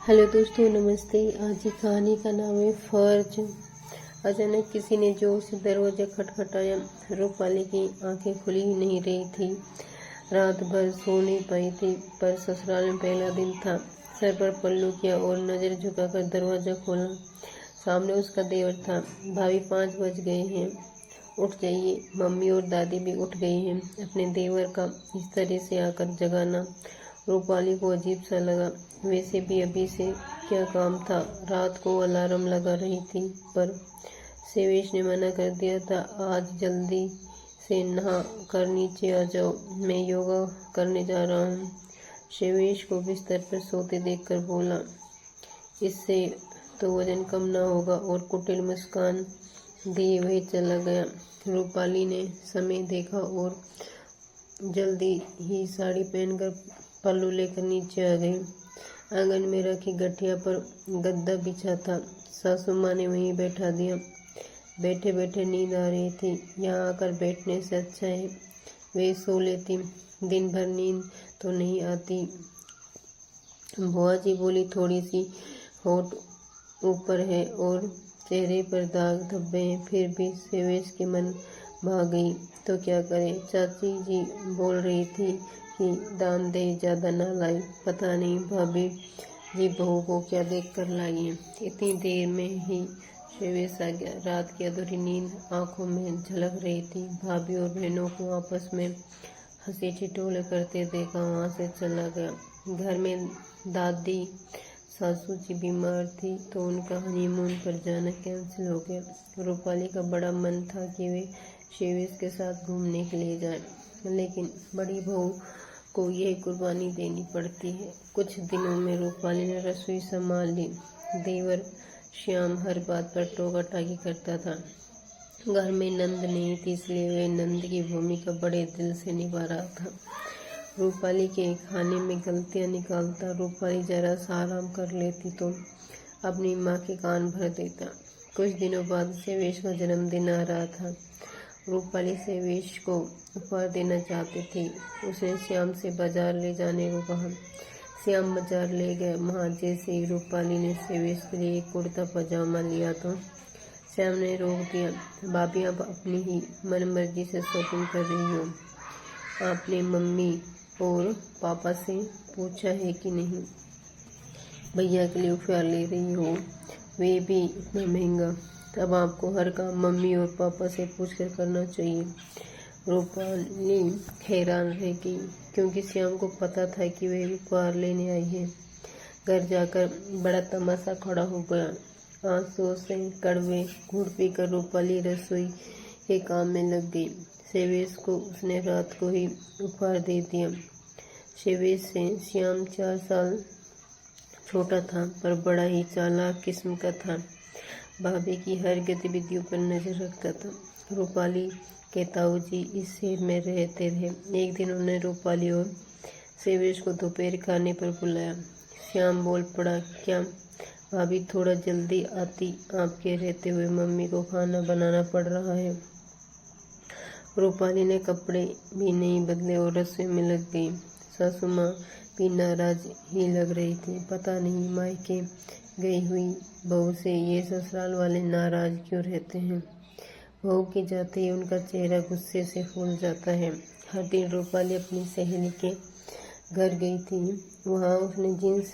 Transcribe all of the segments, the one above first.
Hello दोस्तों, नमस्ते। आज की कहानी का नाम है फर्ज। अचानक किसी ने जोर से दरवाजा खटखटाया। रूपाली की आंखें खुली ही नहीं रही थी। रात भर सो नहीं पाई थी, पर ससुराल में पहला दिन था। सर पर पल्लू किया और नजर झुकाकर दरवाजा खोला। सामने उसका देवर था। भाभी, 5 बज गए हैं, उठ जाइए। मम्मी और दादी भी उठ गई हैं। अपने देवर का इस तरह से आकर जगाना रूपाली को अजीब सा लगा। वैसे भी अभी से क्या काम था, रात को अलार्म लगा रही थी, पर सेवेश ने मना कर दिया था। आज जल्दी से नहा कर नीचे आ जाओ, मैं योगा करने जा रहा हूँ। सेवेश को बिस्तर पर सोते देखकर बोला, इससे तो वजन कम ना होगा, और कुटिल मुस्कान दिए वही चला गया। रूपाली ने समय देखा और जल्दी ही साड़ी पहनकर पल्लू लेकर नीचे आ गई। आंगन में रखी गठिया पर गद्दा बिछा था। सासू माँ ने वहीं बैठा दिया। बैठे बैठे नींद आ रही थी। यहाँ आकर बैठने से अच्छा है वे सो लेती, दिन भर नींद तो नहीं आती। बुआ जी बोली, थोड़ी सी होठ ऊपर है और चेहरे पर दाग धब्बे हैं, फिर भी सेवेश के मन भाग गई तो क्या करे। चाची जी बोल रही थी कि दान दे, ज्यादा ना लाई। पता नहीं भाभी जी बहू को क्या देख कर लाई है। इतनी देर में ही सेवेश आ गया। रात की अधूरी नींद आंखों में झलक रही थी। भाभी और बहनों को आपस में हंसी ठिठोले करते देखा वहां से चला गया। घर में दादी सासू जी बीमार थी तो उनका हनीमून पर जाना कैंसिल हो गया। रूपाली का बड़ा मन था कि वे सेवेश के साथ घूमने के लिए जाए, लेकिन बड़ी बहू को यह कुर्बानी देनी पड़ती है। कुछ दिनों में रूपाली ने रसोई संभाल ली। देवर श्याम हर बात पर टोका टाकी करता था। घर में नंद नहीं थी, इसलिए वे नंद की भूमिका बड़े दिल से निभा रहा था। रूपाली के खाने में गलतियां निकालता। रूपाली जरा सा आराम कर लेती तो अपनी माँ के कान भर देता। कुछ दिनों बाद सेवेश का जन्मदिन आ रहा था। रूपाली सेवेश को उपहार देना चाहती थी। उसने श्याम से बाजार ले जाने को कहा। श्याम बाजार ले गए। वहाँ जैसे ही रूपाली ने सेवेश के लिए एक कुर्ता पजामा लिया तो श्याम ने रोक दिया। भाभी, आप अपनी ही मनमर्जी से शॉपिंग कर रही हो, आपने मम्मी और पापा से पूछा है कि नहीं? भैया के लिए उपहार ले रही हो, वे भी इतना महंगा। अब आपको हर काम मम्मी और पापा से पूछकर करना चाहिए। रूपाली हैरान रह गई, क्योंकि श्याम को पता था कि वे उपहार लेने आई है। घर जाकर बड़ा तमाशा खड़ा हो गया। आंसुओं से कड़वे घूंट पीकर रूपाली रसोई के काम में लग गई। सेवेश को उसने रात को ही उपहार दे दिया। सेवेश से श्याम 4 साल छोटा था, पर बड़ा ही चालाक किस्म का था। भाभी की हर गतिविधियों पर नजर रखता था। रूपाली के ताऊजी इस शहर में रहते थे। एक दिन उन्होंने रूपाली और सेवेश को दोपहर खाने पर बुलाया। श्याम बोल पड़ा, क्या भाभी थोड़ा जल्दी आती, आपके रहते हुए मम्मी को खाना बनाना पड़ रहा है। रूपाली ने कपड़े भी नहीं बदले और रसोई में लग गई। सासू माँ भी नाराज ही लग रही थी। पता नहीं मायके गई हुई बहू से ये ससुराल वाले नाराज क्यों रहते हैं। बहू के जाते ही उनका चेहरा गुस्से से फूल जाता है। हर दिन रूपाली अपनी सहेली के घर गई थी। वहाँ उसने जीन्स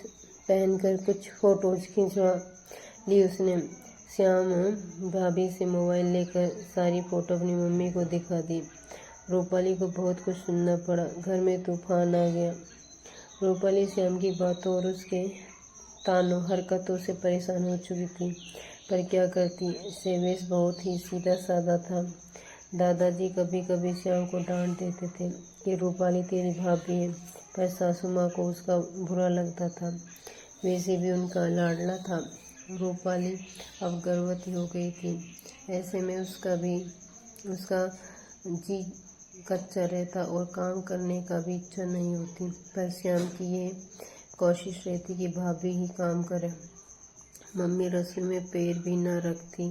पहनकर कुछ फोटोज खिंचवा ली। उसने श्याम भाभी से मोबाइल लेकर सारी फोटो अपनी मम्मी को दिखा दी। रूपाली को बहुत कुछ सुनना पड़ा। घर में तूफान आ गया। रूपाली श्याम की बातों और उसके तानों हरकतों से परेशान हो चुकी थी, पर क्या करती। सेवेश बहुत ही सीधा साधा था। दादाजी कभी कभी श्याम को डांट देते थे कि रूपाली तेरी भाभी है, पर सासू माँ को उसका बुरा लगता था। वैसे भी उनका लाडला था। रूपाली अब गर्भवती हो गई थी। ऐसे में उसका जी कच्चा रहता और काम करने का भी इच्छा नहीं होती, पर श्याम की ये कोशिश रहती कि भाभी ही काम करे। मम्मी रसोई में पैर भी न रखती।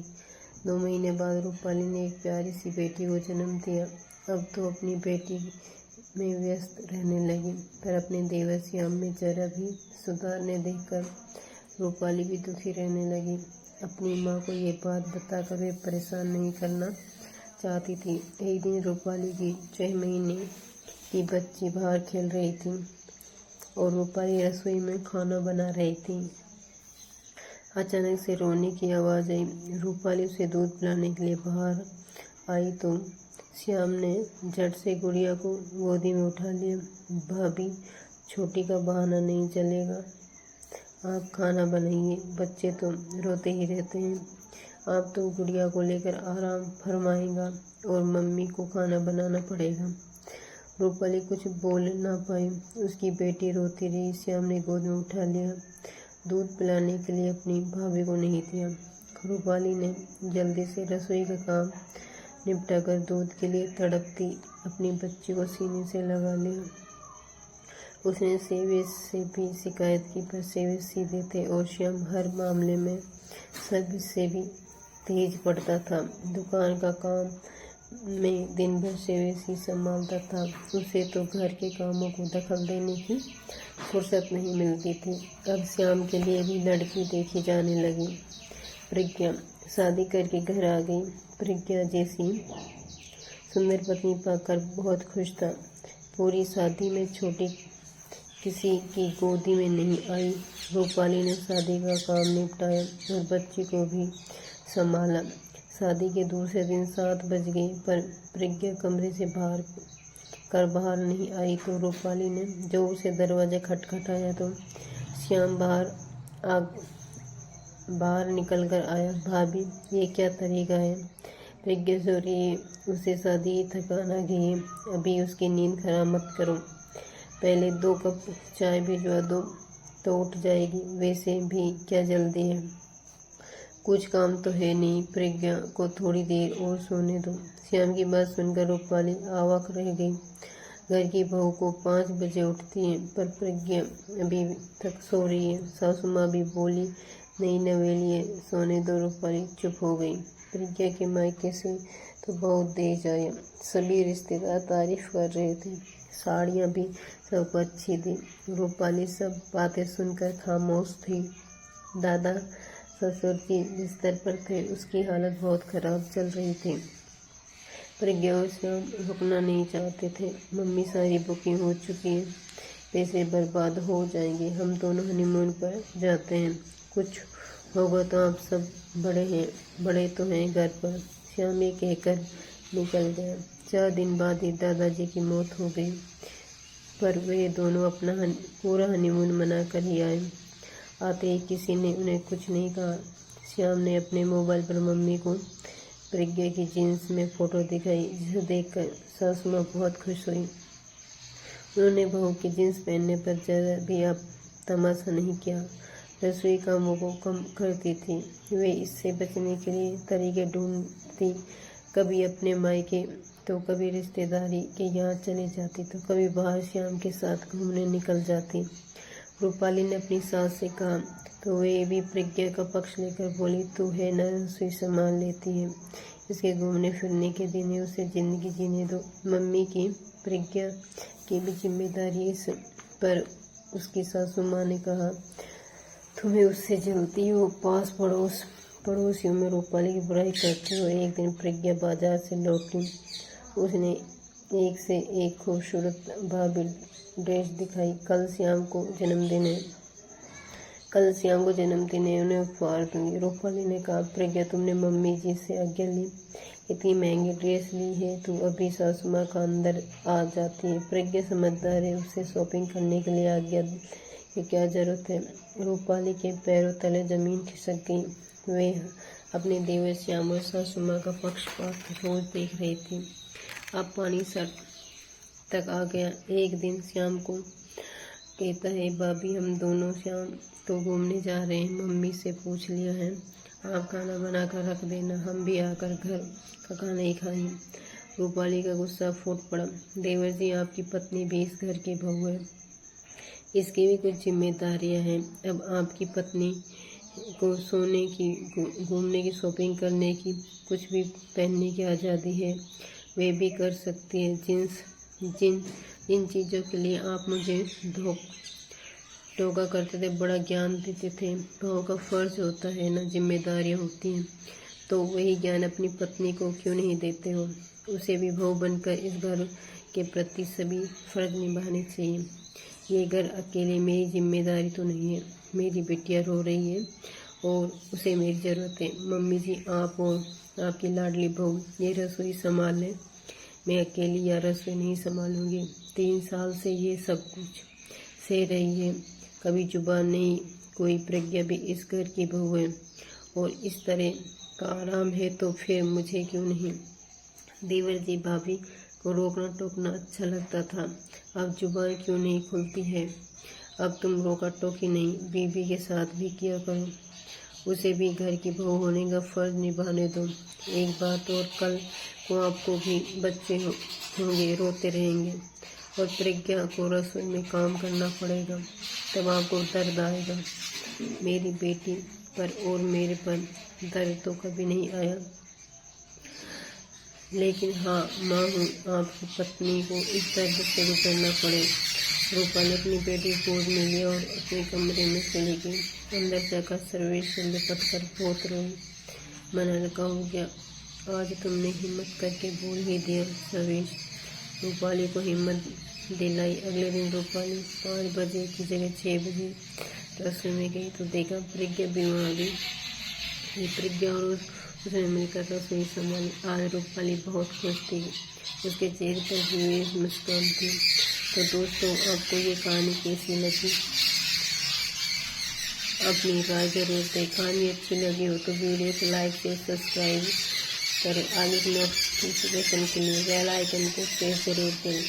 2 महीने बाद रूपाली ने एक प्यारी सी बेटी को जन्म दिया। अब तो अपनी बेटी में व्यस्त रहने लगी, पर अपने देवर श्याम में जरा भी सुधार न देखकर रूपाली भी दुखी रहने लगी। अपनी माँ को ये बात बताकर वे परेशान नहीं करना चाहती थी। एक दिन रूपाली की 6 महीने की बच्ची बाहर खेल रही थी और रूपाली रसोई में खाना बना रही थी। अचानक से रोने की आवाज़ आई। रूपाली उसे दूध पिलाने के लिए बाहर आई तो श्याम ने झट से गुड़िया को गोदी में उठा लिया। भाभी, छोटी का बहाना नहीं चलेगा, आप खाना बनाइए, बच्चे तो रोते ही रहते हैं। आप तो गुड़िया को लेकर आराम फरमाएगा और मम्मी को खाना बनाना पड़ेगा। रूपाली कुछ बोल ना पाई, उसकी बेटी रोती रही। श्याम ने गोद में उठा लिया, दूध पिलाने के लिए अपनी भाभी को नहीं दिया। रूपाली ने जल्दी से रसोई का काम निपटाकर दूध के लिए तड़पती अपनी बच्ची को सीने से लगा लिया। उसने सेवे से भी शिकायत की, पर सेवे सीधे थे और श्याम हर मामले में सबसे भी तेज पड़ता था। दुकान का काम में दिन भर सेवे ही संभालता था। उसे तो घर के कामों को दखल देने की फुर्सत नहीं मिलती थी। अब श्याम के लिए भी लड़की देखी जाने लगी। प्रज्ञा शादी करके घर आ गई। प्रज्ञा जैसी सुंदर पत्नी पाकर बहुत खुश था। पूरी शादी में छोटी किसी की गोदी में नहीं आई। रूपाली ने शादी का काम निपटाया और बच्ची को भी संभाला। शादी के दूसरे दिन 7 बज गए, पर प्रज्ञा कमरे से बाहर नहीं आई तो रूपाली ने जोर से दरवाज़ा खटखटाया तो श्याम बाहर निकल कर आया। भाभी, ये क्या तरीका है? प्रज्ञा सो रही है, उसे शादी थकान आ गई है, अभी उसकी नींद खराब मत करो। पहले 2 कप चाय भिजवा दो तो उठ जाएगी, वैसे भी क्या जल्दी है? कुछ काम तो है नहीं, प्रज्ञा को थोड़ी देर और सोने दो। श्याम की बात सुनकर रूपाली अवाक रह गई। घर की बहू को 5 बजे उठती है, पर प्रज्ञा अभी तक सो रही है। सासू माँ भी बोली, नई नवेली है, सोने दो। रूपाली चुप हो गई। प्रज्ञा के मायके से तो बहुत देर आया। सभी रिश्तेदार तारीफ कर रहे थे, साड़ियाँ भी सबको अच्छी थी। रूपाली सब बातें सुनकर खामोश थी। दादा ससुर जी बिस्तर पर थे, उसकी हालत बहुत खराब चल रही थी। प्रज्ञा और श्याम रुकना नहीं चाहते थे। मम्मी, सारी बुकिंग हो चुकी है, पैसे बर्बाद हो जाएंगे, हम दोनों हनीमून पर जाते हैं, कुछ होगा तो आप सब बड़े तो हैं घर पर। श्याम ये कहकर निकल गया। 4 दिन बाद ही दादाजी की मौत हो गई, पर वे दोनों अपना पूरा हनीमून मना कर ही आए। आते ही किसी ने उन्हें कुछ नहीं कहा। श्याम ने अपने मोबाइल पर मम्मी को प्रज्ञा की जीन्स में फ़ोटो दिखाई, जिसे देखकर सासू माँ बहुत खुश हुई। उन्होंने बहू की जीन्स पहनने पर ज़रा भी अब तमाशा नहीं किया। रसोई कामों को कम करती थी। वे इससे बचने के लिए तरीके ढूंढती, कभी अपने मायके तो कभी रिश्तेदारी के यहाँ चली जाती, तो कभी बाहर श्याम के साथ घूमने निकल जाती। रूपाली ने अपनी सास से कहा तो वे भी प्रज्ञा का पक्ष लेकर बोली, तू है न, रसोई संभाल लेती है, इसके घूमने फिरने के दिन है, उसे ज़िंदगी जीने दो। मम्मी की प्रज्ञा की भी जिम्मेदारी इस पर उसकी सासू माँ ने कहा, तुम्हें उससे जलती हो, पास पड़ोसियों में रूपाली की बुराई करते हो। एक दिन प्रज्ञा बाजार से लौटी, उसने एक से एक खूबसूरत भाभी ड्रेस दिखाई। कल श्याम को जन्मदिन है, उन्हें उपहार दूंगी। रूपाली ने कहा, प्रज्ञा, तुमने मम्मी जी से आज्ञा ली, इतनी महंगी ड्रेस ली है, तू अभी सासू माँ का अंदर आ जाती है। प्रज्ञा समझदार है, उससे शॉपिंग करने के लिए आज्ञा की क्या जरूरत है। रूपाली के पैरों तले जमीन खिसक गई। वे अपने देवर श्याम और सासू माँ का पक्षपात रोज देख रही थी। अब पानी सर तक आ गया। एक दिन श्याम को कहता है, भाभी, हम दोनों शाम तो घूमने जा रहे हैं, मम्मी से पूछ लिया है, आप खाना बना कर रख देना, हम भी आकर घर का खाना ही खाएं। रूपाली का गुस्सा फूट पड़ा। देवर जी, आपकी पत्नी भी इस घर की बहू है, इसकी भी कुछ जिम्मेदारियां हैं। अब आपकी पत्नी को सोने की, घूमने की, शॉपिंग करने की, कुछ भी पहनने की आज़ादी है, वे भी कर सकती है। जिन चीज़ों के लिए आप मुझे टोका करते थे, बड़ा ज्ञान देते थे। बहू का फर्ज होता है ना, जिम्मेदारियाँ होती हैं, तो वही ज्ञान अपनी पत्नी को क्यों नहीं देते हो। उसे भी बहू बनकर इस घर के प्रति सभी फर्ज निभाने चाहिए। ये घर अकेले मेरी जिम्मेदारी तो नहीं है। मेरी बिटिया रो रही है और उसे मेरी ज़रूरत है। मम्मी जी, आप और आपकी लाडली बहू ये रसोई संभाल लें, मैं अकेली या रसोई नहीं संभालूंगी। 3 साल से ये सब कुछ सह रही है, कभी जुबान नहीं। कोई प्रज्ञा भी इस घर की बहू है और इस तरह का आराम है, तो फिर मुझे क्यों नहीं। देवर जी, भाभी को रोकना टोकना अच्छा लगता था, अब जुबान क्यों नहीं खुलती है। अब तुम रोका टोकी नहीं, बीवी के साथ भी किया करो, उसे भी घर की बहू होने का फर्ज निभाने दो। एक बात और, कल को आपको भी बच्चे होंगे, रोते रहेंगे और प्रज्ञा को रसोई में काम करना पड़ेगा, तब आपको दर्द आएगा। मेरी बेटी पर और मेरे पर दर्द तो कभी नहीं आया, लेकिन हाँ, माँ हूँ, आपकी पत्नी को इस दर्द से गुजरना पड़े। रूपाली अपनी बेटी गोद में लिया और अपने कमरे में चली गई। अंदर जाकर सर्वेश से लिपट कर बहुत रोई। मन हल्का हो गया। आज तुमने हिम्मत करके बोल ही दिया सर्वेश। रूपाली को हिम्मत दिलाई। अगले दिन रूपाली 5 बजे की जगह 6 बजे रसोई में गई तो देखा प्रज्ञा बीमार आ गई। ये प्रज्ञा और उसने मिलकर रसोई संभाली। आज रूपाली बहुत खुश थी, उसके चेहरे पर भी मुस्कान थी। तो दोस्तों, आपको ये कहानी कैसी लगी अपनी राय जरूर दें। कहानी अच्छी लगी हो तो वीडियो को लाइक शेयर सब्सक्राइब करें। आगे की नोटिफिकेशन के लिए बेल आइकन को प्रेस जरूर करें।